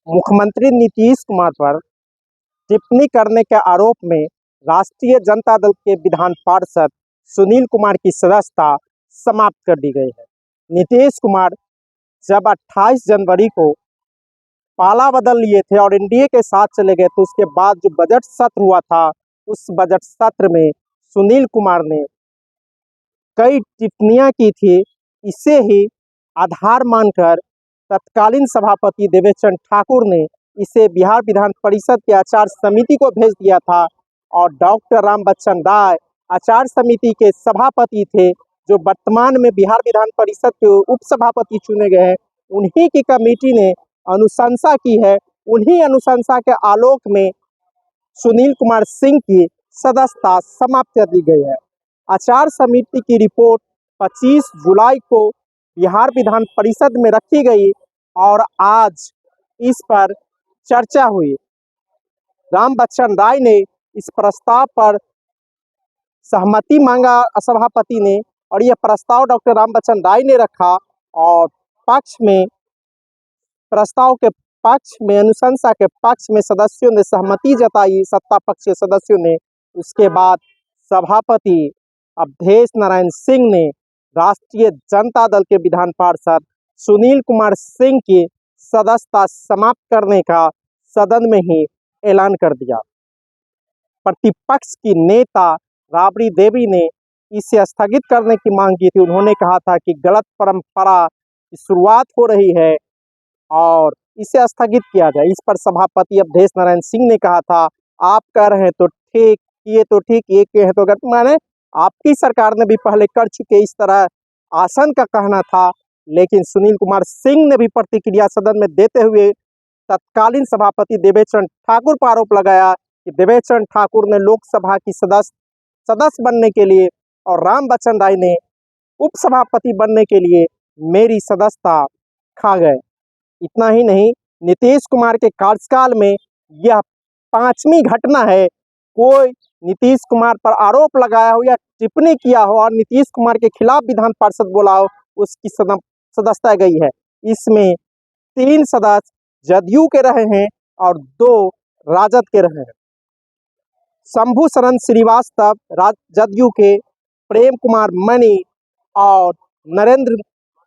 मुख्यमंत्री नीतीश कुमार पर टिप्पणी करने के आरोप में राष्ट्रीय जनता दल के विधान पार्षद सुनील कुमार की सदस्यता समाप्त कर दी गई है। नीतीश कुमार जब 28 जनवरी को पाला बदल लिए थे और एनडीए के साथ चले गए तो उसके बाद जो बजट सत्र हुआ था, उस बजट सत्र में सुनील कुमार ने कई टिप्पणियां की थी। इसे ही आधार मानकर तत्कालीन सभापति देवेचंद ठाकुर ने इसे बिहार विधान परिषद के आचार समिति को भेज दिया था और डॉक्टर रामबच्चन राय आचार समिति के सभापति थे, जो वर्तमान में बिहार विधान परिषद के उपसभापति चुने गए हैं। उन्हीं की कमेटी ने अनुशंसा की है। उन्हीं अनुशंसा के आलोक में सुनील कुमार सिंह की सदस्यता समाप्त कर दी गई है। आचार समिति की रिपोर्ट 25 जुलाई को बिहार विधान परिषद में रखी गई और आज इस पर चर्चा हुई। रामबच्चन राय ने इस प्रस्ताव पर सहमति मांगा सभापति ने, और यह प्रस्ताव डॉक्टर रामबच्चन राय ने रखा और प्रस्ताव के पक्ष में, अनुशंसा के पक्ष में सदस्यों ने सहमति जताई, सत्ता पक्ष के सदस्यों ने। उसके बाद सभापति अवधेश नारायण सिंह ने राष्ट्रीय जनता दल के विधान पार्षद सुनील कुमार सिंह की सदस्यता समाप्त करने का सदन में ही ऐलान कर दिया। प्रतिपक्ष की नेता राबड़ी देवी ने इसे स्थगित करने की मांग की थी। उन्होंने कहा था कि गलत परंपरा की शुरुआत हो रही है और इसे स्थगित किया जाए। इस पर सभापति अवधेश नारायण सिंह ने कहा था, आप कह रहे हैं तो ठीक, ये तो ठीक, ये कहे हैं तो गलत। माने आपकी सरकार ने भी पहले कर चुके, इस तरह आसन का कहना था। लेकिन सुनील कुमार सिंह ने भी प्रतिक्रिया सदन में देते हुए तत्कालीन सभापति देवेचंद ठाकुर पर आरोप लगाया कि देवेचंद ठाकुर ने लोकसभा की सदस्य बनने के लिए और रामबच्चन राय ने उपसभापति बनने के लिए मेरी सदस्यता खा गए। इतना ही नहीं, नीतीश कुमार के कार्यकाल में यह 5वीं घटना है। कोई नीतीश कुमार पर आरोप लगाया हो या टिप्पणी किया हो और नीतीश कुमार के खिलाफ विधान पार्षद बोला हो, उसकी सदस्यता गई है। इसमें 3 सदस्य जदयू के रहे हैं और 2 राजद के रहे हैं। शंभू शरण श्रीवास्तव जदयू के, प्रेम कुमार मणि और नरेंद्र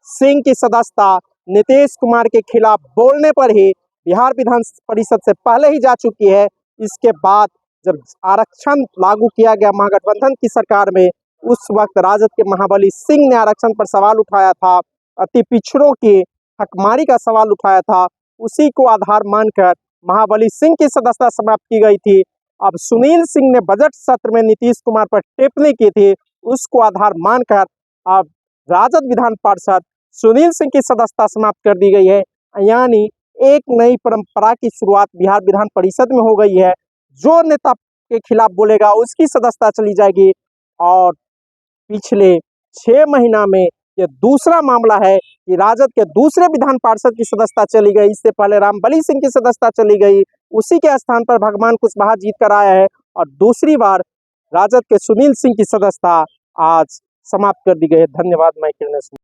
सिंह की सदस्यता नीतीश कुमार के खिलाफ बोलने पर ही बिहार विधान परिषद से पहले ही जा चुकी है। इसके बाद जब आरक्षण लागू किया गया महागठबंधन की सरकार में, उस वक्त राजद के महाबली सिंह ने आरक्षण पर सवाल उठाया था, अति पिछड़ों की हकमारी का सवाल उठाया था। उसी को आधार मानकर महाबली सिंह की सदस्यता समाप्त की गई थी। अब सुनील सिंह ने बजट सत्र में नीतीश कुमार पर टिप्पणी की थी, उसको आधार मानकर अब राजद विधान पार्षद सुनील सिंह की सदस्यता समाप्त कर दी गई है। यानी एक नई परंपरा की शुरुआत बिहार विधान परिषद में हो गई है। जो नेता के खिलाफ बोलेगा उसकी सदस्यता चली जाएगी। और पिछले 6 महीना में यह दूसरा मामला है कि राजद के दूसरे विधान पार्षद की सदस्यता चली गई। इससे पहले रामबली सिंह की सदस्यता चली गई, उसी के स्थान पर भगवान कुशवाहा जीत कर आया है और दूसरी बार राजद के सुनील सिंह की सदस्यता आज समाप्त कर दी गई है। धन्यवाद। मैं किरण।